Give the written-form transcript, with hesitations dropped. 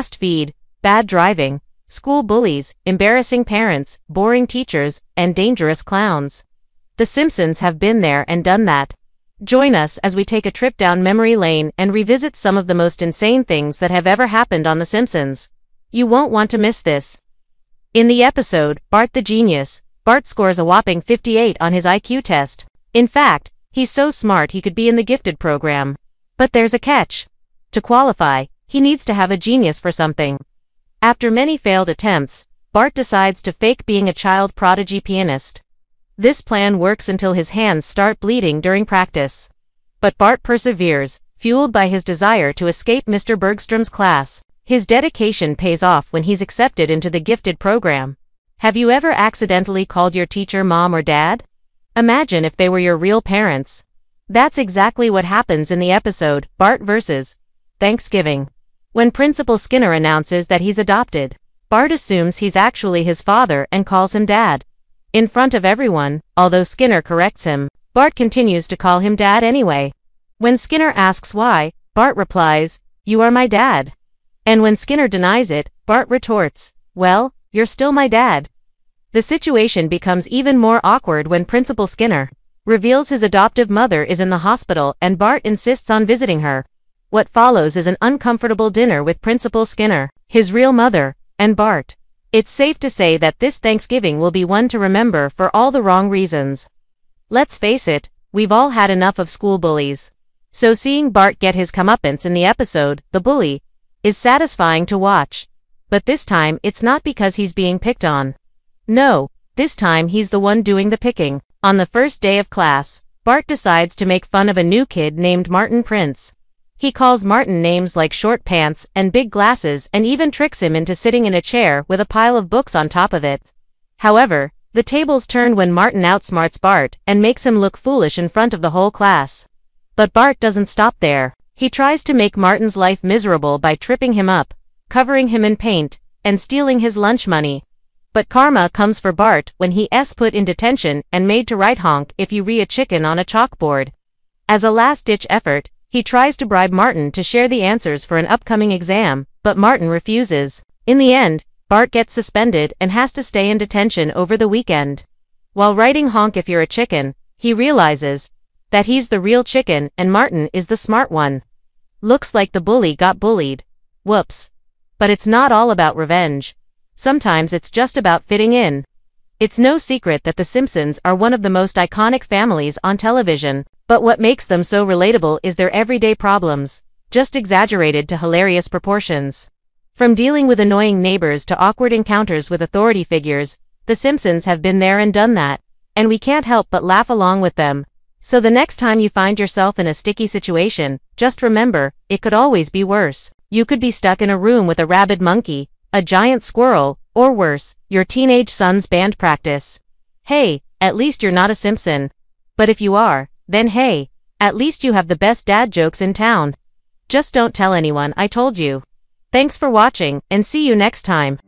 fast feed, bad driving, school bullies, embarrassing parents, boring teachers, and dangerous clowns. The Simpsons have been there and done that. Join us as we take a trip down memory lane and revisit some of the most insane things that have ever happened on The Simpsons. You won't want to miss this. In the episode, Bart the Genius, Bart scores a whopping 58 on his IQ test. In fact, he's so smart he could be in the gifted program. But there's a catch. To qualify, he needs to have a genius for something. After many failed attempts, Bart decides to fake being a child prodigy pianist. This plan works until his hands start bleeding during practice. But Bart perseveres, fueled by his desire to escape Mr. Bergstrom's class. His dedication pays off when he's accepted into the gifted program. Have you ever accidentally called your teacher mom or dad? Imagine if they were your real parents. That's exactly what happens in the episode, Bart vs. Thanksgiving. When Principal Skinner announces that he's adopted, Bart assumes he's actually his father and calls him Dad. In front of everyone, although Skinner corrects him, Bart continues to call him Dad anyway. When Skinner asks why, Bart replies, "You are my dad." And when Skinner denies it, Bart retorts, "Well, you're still my dad." The situation becomes even more awkward when Principal Skinner reveals his adoptive mother is in the hospital and Bart insists on visiting her. What follows is an uncomfortable dinner with Principal Skinner, his real mother, and Bart. It's safe to say that this Thanksgiving will be one to remember for all the wrong reasons. Let's face it, we've all had enough of school bullies. So seeing Bart get his comeuppance in the episode, The Bully, is satisfying to watch. But this time it's not because he's being picked on. No, this time he's the one doing the picking. On the first day of class, Bart decides to make fun of a new kid named Martin Prince. He calls Martin names like short pants and big glasses and even tricks him into sitting in a chair with a pile of books on top of it. However, the tables turn when Martin outsmarts Bart and makes him look foolish in front of the whole class. But Bart doesn't stop there. He tries to make Martin's life miserable by tripping him up, covering him in paint, and stealing his lunch money. But karma comes for Bart when he's put in detention and made to write honk if you re a chicken on a chalkboard. As a last-ditch effort, he tries to bribe Martin to share the answers for an upcoming exam, but Martin refuses. In the end, Bart gets suspended and has to stay in detention over the weekend. While writing honk if you're a chicken, he realizes that he's the real chicken and Martin is the smart one. Looks like the bully got bullied. Whoops. But it's not all about revenge. Sometimes it's just about fitting in. It's no secret that The Simpsons are one of the most iconic families on television, but what makes them so relatable is their everyday problems, just exaggerated to hilarious proportions. From dealing with annoying neighbors to awkward encounters with authority figures, The Simpsons have been there and done that, and we can't help but laugh along with them. So the next time you find yourself in a sticky situation, just remember, it could always be worse. You could be stuck in a room with a rabid monkey, a giant squirrel, or worse, your teenage son's band practice. Hey, at least you're not a Simpson. But if you are, then hey, at least you have the best dad jokes in town. Just don't tell anyone I told you. Thanks for watching, and see you next time.